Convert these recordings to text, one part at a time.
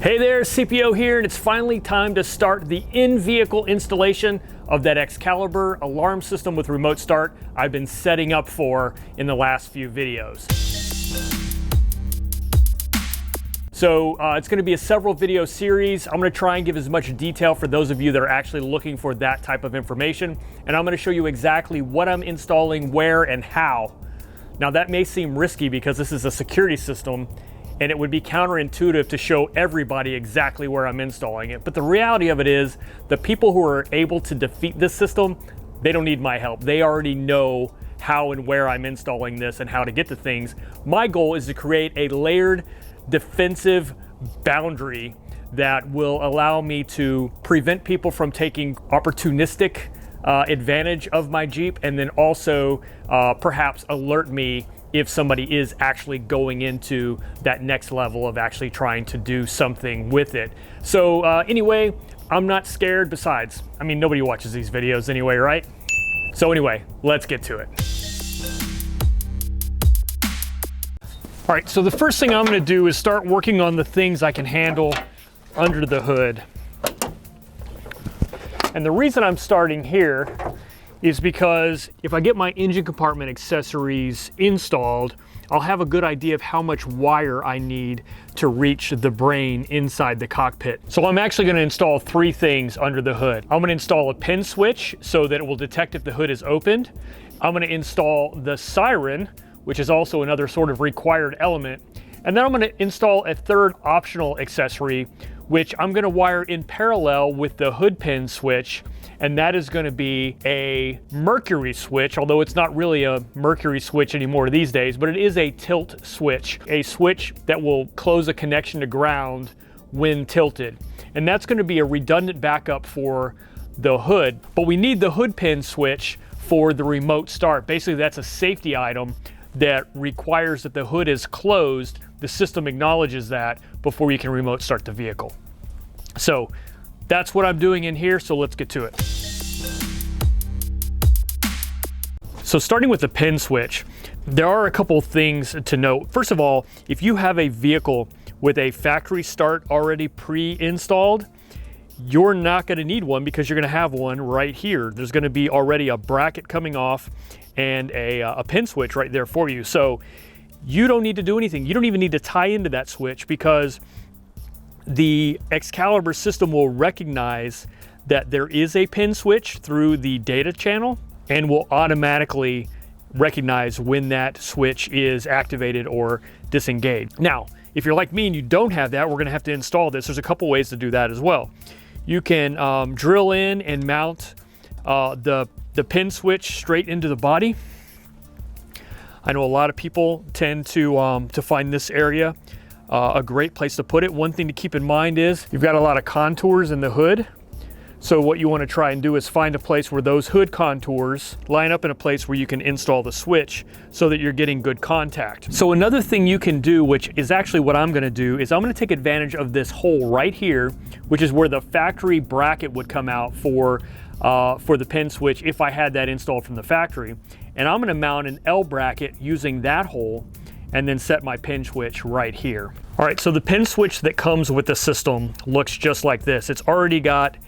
Hey there, CPO here, and it's finally time to start the in-vehicle installation of that Excalibur alarm system with remote start I've been setting up for in the last few videos. So it's going to be a several video series. I'm going to try and give as much detail for those of you that are actually looking for that type of information, and I'm going to show you exactly what I'm installing, where, and how. Now that may seem risky because this is a security system, and it would be counterintuitive to show everybody exactly where I'm installing it. But the reality of it is, the people who are able to defeat this system, they don't need my help. They already know how and where I'm installing this and how to get to things. My goal is to create a layered defensive boundary that will allow me to prevent people from taking opportunistic advantage of my Jeep, and then also perhaps alert me if somebody is actually going into that next level of actually trying to do something with it. So anyway, I'm not scared. Besides, I mean, nobody watches these videos anyway, right? So anyway, let's get to it. All right, so the first thing I'm gonna do is start working on the things I can handle under the hood. And the reason I'm starting here is because if I get my engine compartment accessories installed, I'll have a good idea of how much wire I need to reach the brain inside the cockpit. So I'm actually going to install three things under the hood. I'm going to install a pin switch so that it will detect if the hood is opened. I'm going to install the Siren, which is also another sort of required element. And then I'm going to install a third optional accessory, which I'm going to wire in parallel with the hood pin switch. And that is going to be a mercury switch, although it's not really a mercury switch anymore these days, but it is a tilt switch, a switch that will close a connection to ground when tilted. And that's going to be a redundant backup for the hood, but we need the hood pin switch for the remote start. Basically, that's a safety item that requires that the hood is closed. The system acknowledges that before you can remote start the vehicle. So that's what I'm doing in here, so let's get to it. So starting with the pin switch, there are a couple things to note. First of all, if you have a vehicle with a factory start already pre-installed, you're not going to need one because you're going to have one right here. There's going to be already a bracket coming off and a pin switch right there for you. So you don't need to do anything. You don't even need to tie into that switch because the Excalibur system will recognize that there is a pin switch through the data channel and will automatically recognize when that switch is activated or disengaged. Now, if you're like me and you don't have that, we're going to have to install this. There's a couple ways to do that as well. You can drill in and mount the pin switch straight into the body. I know a lot of people tend to find this area a great place to put it. One thing to keep in mind is you've got a lot of contours in the hood. So what you want to try and do is find a place where those hood contours line up in a place where you can install the switch so that you're getting good contact. So another thing you can do, which is actually what I'm going to do, is I'm going to take advantage of this hole right here, which is where the factory bracket would come out for the pin switch if I had that installed from the factory. And I'm going to mount an L bracket using that hole and then set my pin switch right here. All right, so the pin switch that comes with the system looks just like this. It's already got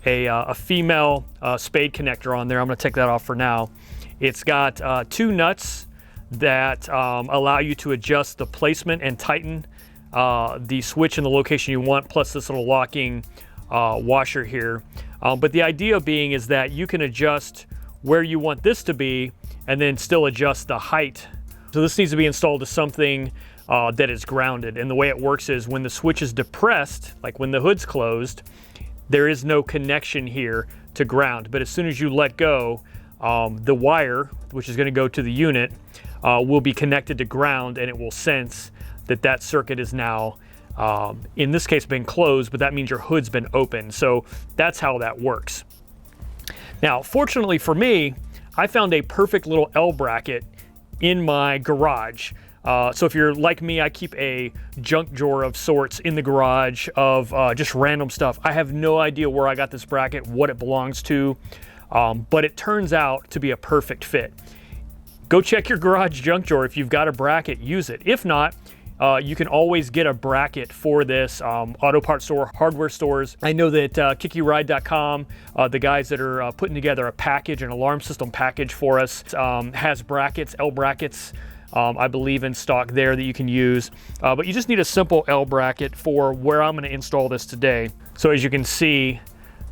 a female spade connector on there. I'm gonna take that off for now. It's got two nuts that allow you to adjust the placement and tighten the switch in the location you want, plus this little locking washer here. But the idea being is that you can adjust where you want this to be and then still adjust the height. So this needs to be installed to something that is grounded. And the way it works is when the switch is depressed, like when the hood's closed, there is no connection here to ground. But as soon as you let go, the wire, which is going to go to the unit, will be connected to ground, and it will sense that that circuit is now, in this case, been closed, but that means your hood's been open. So that's how that works. Now, fortunately for me, I found a perfect little L bracket in my garage. So if you're like me, I keep a junk drawer of sorts in the garage of just random stuff. I have no idea where I got this bracket, what it belongs to, but it turns out to be a perfect fit. Go check your garage junk drawer. If you've got a bracket, use it. If not, you can always get a bracket for this. Auto parts store, hardware stores. I know that KickyRide.com, the guys that are putting together a package, an alarm system package for us, has brackets, L brackets, I believe in stock there that you can use. But you just need a simple L bracket for where I'm gonna install this today. So as you can see,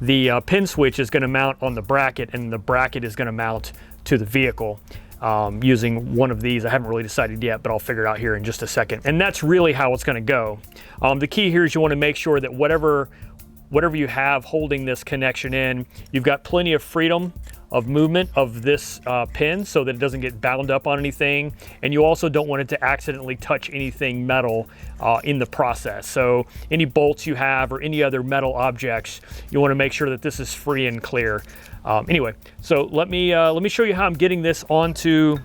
the pin switch is gonna mount on the bracket, and the bracket is gonna mount to the vehicle. Using one of these. I haven't really decided yet, but I'll figure it out here in just a second. And that's really how it's going to go. The key here is you want to make sure that whatever you have holding this connection in, you've got plenty of freedom of movement of this pin so that it doesn't get bound up on anything. And you also don't want it to accidentally touch anything metal in the process. So any bolts you have or any other metal objects, you want to make sure that this is free and clear. Anyway, so let me show you how I'm getting this onto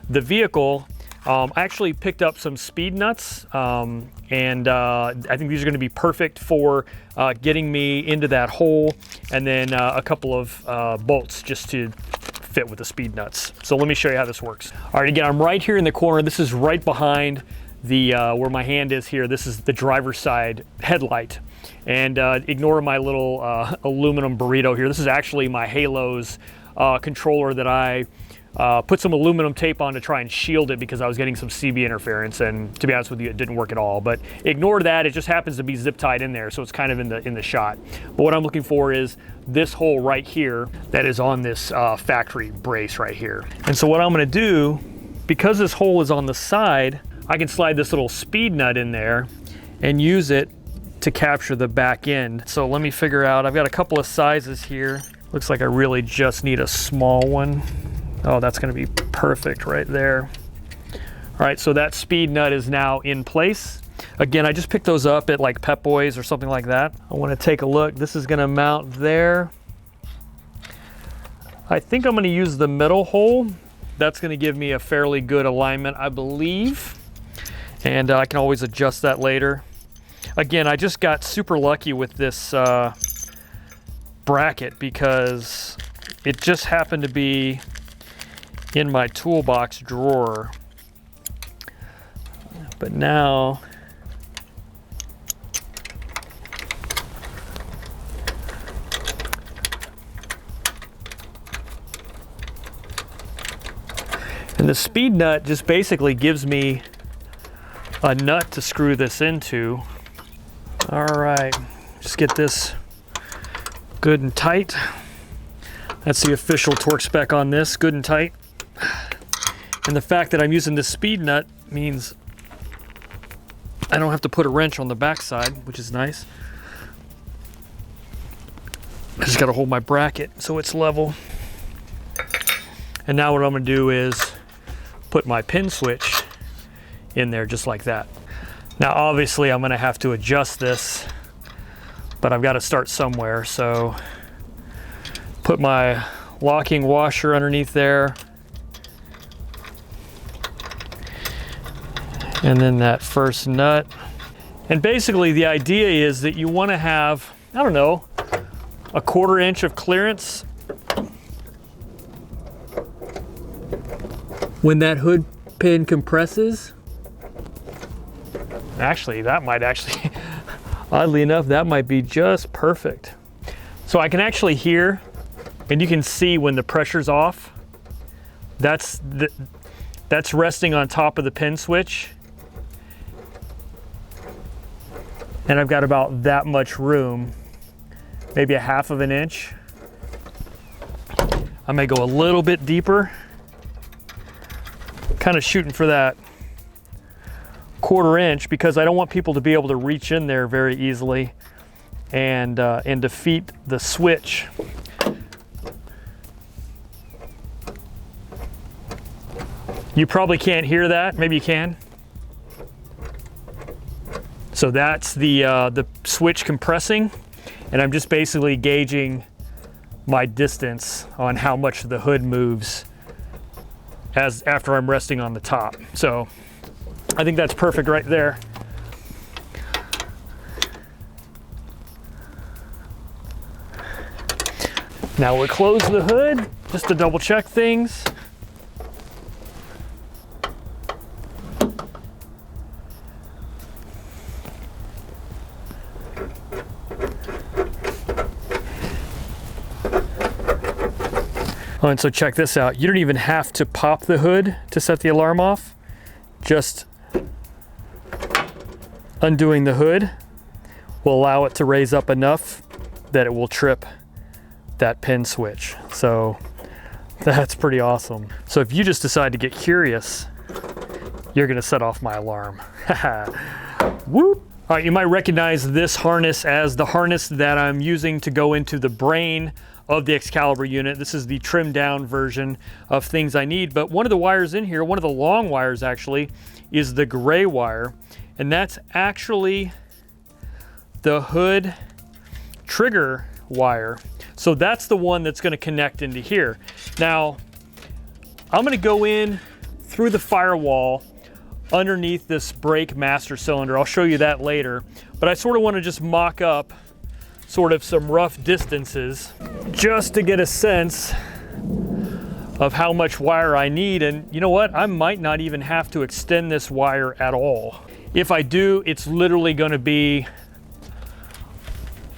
the vehicle. I actually picked up some speed nuts, and I think these are going to be perfect for getting me into that hole, and then a couple of bolts just to fit with the speed nuts. So let me show you how this works. All right, again, I'm right here in the corner. This is right behind the where my hand is here. This is the driver's side headlight. And ignore my little aluminum burrito here. This is actually my Halo's controller that I put some aluminum tape on to try and shield it because I was getting some CB interference, and to be honest with you, it didn't work at all. But ignore that, it just happens to be zip tied in there, so it's kind of in the shot. But what I'm looking for is this hole right here that is on this factory brace right here. And so what I'm gonna do, because this hole is on the side, I can slide this little speed nut in there and use it to capture the back end. So let me figure out, I've got a couple of sizes here. Looks like I really just need a small one. Oh, that's gonna be perfect right there. All right, so that speed nut is now in place. Again, I just picked those up at like Pep Boys or something like that. I wanna take a look. This is gonna mount there. I think I'm gonna use the middle hole. That's gonna give me a fairly good alignment, I believe. And I can always adjust that later. Again, I just got super lucky with this bracket because it just happened to be in my toolbox drawer. But now, and the speed nut just basically gives me a nut to screw this into. All right, just get this good and tight. That's the official torque spec on this, good and tight. And the fact that I'm using this speed nut means I don't have to put a wrench on the backside, which is nice. I just gotta hold my bracket so it's level. And now what I'm gonna do is put my pin switch in there just like that. Now obviously I'm gonna have to adjust this, but I've gotta start somewhere. So put my locking washer underneath there. And then that first nut. And basically the idea is that you wanna have, I don't know, a 1/4 inch of clearance when that hood pin compresses. Actually, that might actually, oddly enough, that might be just perfect. So I can actually hear, and you can see when the pressure's off, that's resting on top of the pin switch. And I've got about that much room, maybe a 1/2 inch. I may go a little bit deeper, kind of shooting for that 1/4 inch because I don't want people to be able to reach in there very easily and defeat the switch. You probably can't hear that, maybe you can. So that's the switch compressing, and I'm just basically gauging my distance on how much the hood moves after I'm resting on the top. So I think that's perfect right there. Now we'll close the hood just to double check things. Oh, and so check this out. You don't even have to pop the hood to set the alarm off. Just undoing the hood will allow it to raise up enough that it will trip that pin switch. So that's pretty awesome. So if you just decide to get curious, you're gonna set off my alarm. Whoop. All right, you might recognize this harness as the harness that I'm using to go into the brain of the Excalibur unit. This is the trimmed down version of things I need, but one of the wires in here, one of the long wires actually, is the gray wire, and that's actually the hood trigger wire. So that's the one that's gonna connect into here. Now, I'm gonna go in through the firewall underneath this brake master cylinder. I'll show you that later, but I sort of want to just mock up sort of some rough distances just to get a sense of how much wire I need. And you know what? I might not even have to extend this wire at all. If I do, it's literally going to be,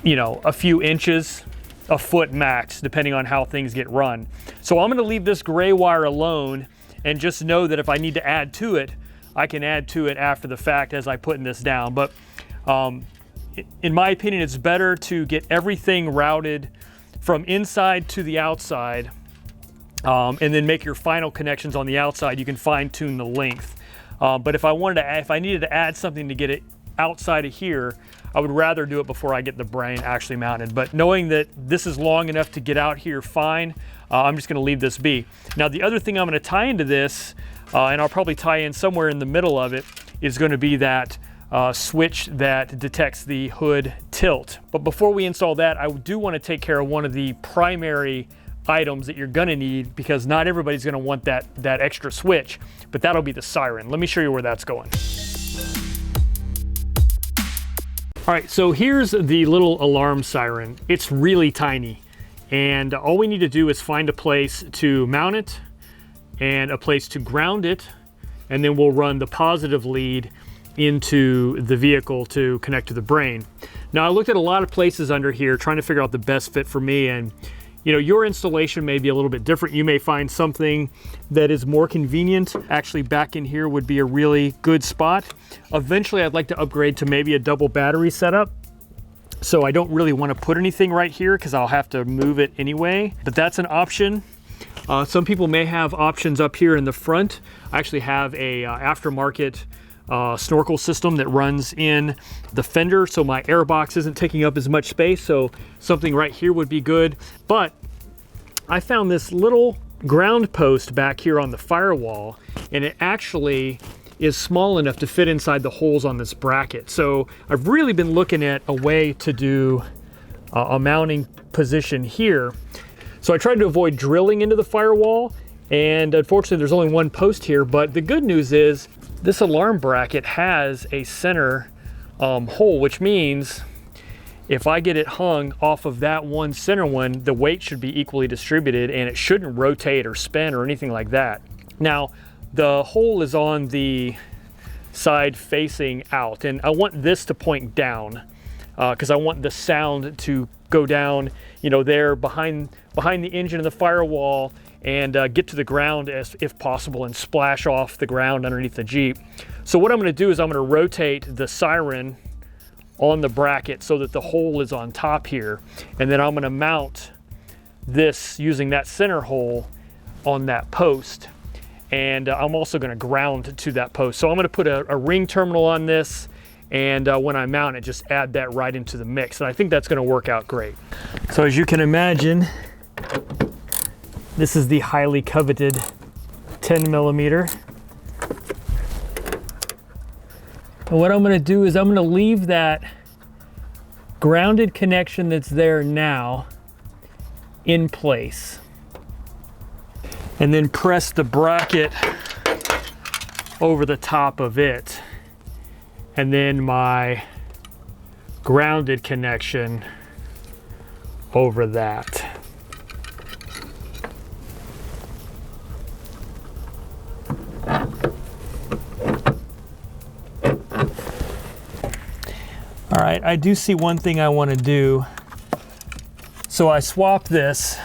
you know, a few inches, a foot max, depending on how things get run. So I'm going to leave this gray wire alone and just know that if I need to add to it, I can add to it after the fact as I put this down. But in my opinion, it's better to get everything routed from inside to the outside, and then make your final connections on the outside. You can fine tune the length. But if I needed to add something to get it outside of here, I would rather do it before I get the brain actually mounted. But knowing that this is long enough to get out here fine, I'm just gonna leave this be. Now the other thing I'm gonna tie into this, and I'll probably tie in somewhere in the middle of it, is going to be that switch that detects the hood tilt. But before we install that, I do want to take care of one of the primary items that you're going to need, because not everybody's going to want that extra switch, but that'll be the Siren. Let me show you where that's going. All right, so here's the little alarm siren. It's really tiny, and all we need to do is find a place to mount it and a place to ground it, and then we'll run the positive lead into the vehicle to connect to the brain. Now, I looked at a lot of places under here trying to figure out the best fit for me, and you know, your installation may be a little bit different. You may find something that is more convenient. Actually, back in here would be a really good spot. Eventually, I'd like to upgrade to maybe a double battery setup. So I don't really want to put anything right here because I'll have to move it anyway, but that's an option. Some people may have options up here in the front. I actually have a aftermarket snorkel system that runs in the fender, so my air box isn't taking up as much space, so something right here would be good. But I found this little ground post back here on the firewall, and it actually is small enough to fit inside the holes on this bracket. So I've really been looking at a way to do a mounting position here. So I tried to avoid drilling into the firewall, and unfortunately there's only one post here, but the good news is this alarm bracket has a center hole, which means if I get it hung off of that one center one, the weight should be equally distributed and it shouldn't rotate or spin or anything like that. Now, the hole is on the side facing out, and I want this to point down because I want the sound to go down, you know, there behind the engine of the firewall and get to the ground if possible and splash off the ground underneath the Jeep. So what I'm going to do is I'm going to rotate the Siren on the bracket so that the hole is on top here, and then I'm going to mount this using that center hole on that post, and I'm also going to ground to that post. So I'm going to put a ring terminal on this, and when I mount it, just add that right into the mix, and I think that's going to work out great. So as you can imagine, this is the highly coveted 10mm. And what I'm going to do is I'm going to leave that grounded connection that's there now in place, and then press the bracket over the top of it, and then my grounded connection over that. All right, I do see one thing I want to do. So I swap this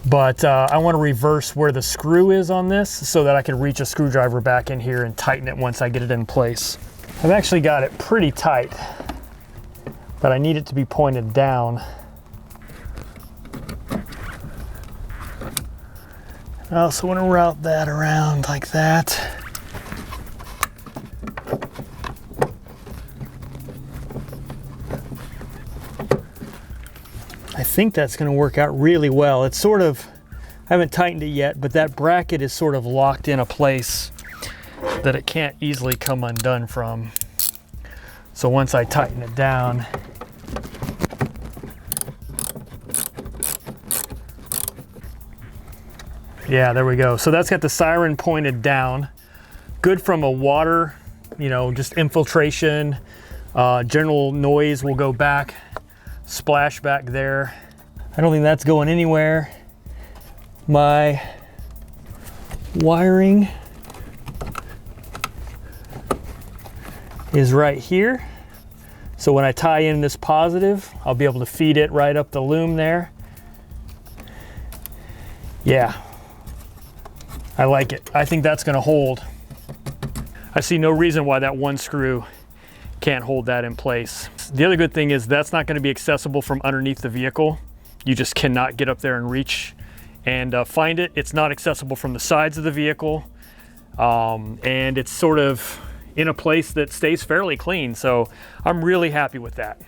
But I want to reverse where the screw is on this so that I can reach a screwdriver back in here and tighten it once I get it in place. I've actually got it pretty tight, but I need it to be pointed down. I also want to route that around like that. I think that's going to work out really well. It's sort of, I haven't tightened it yet, but that bracket is sort of locked in a place that it can't easily come undone from. So once I tighten it down, yeah, there we go. So that's got the Siren pointed down. Good from a water, you know, just infiltration. General noise will go back, splash back there. I don't think that's going anywhere. My wiring is right here. So when I tie in this positive, I'll be able to feed it right up the loom there. Yeah. I like it. I think that's gonna hold. I see no reason why that one screw can't hold that in place. The other good thing is that's not gonna be accessible from underneath the vehicle. You just cannot get up there and reach and find it. It's not accessible from the sides of the vehicle. And it's sort of in a place that stays fairly clean. So I'm really happy with that.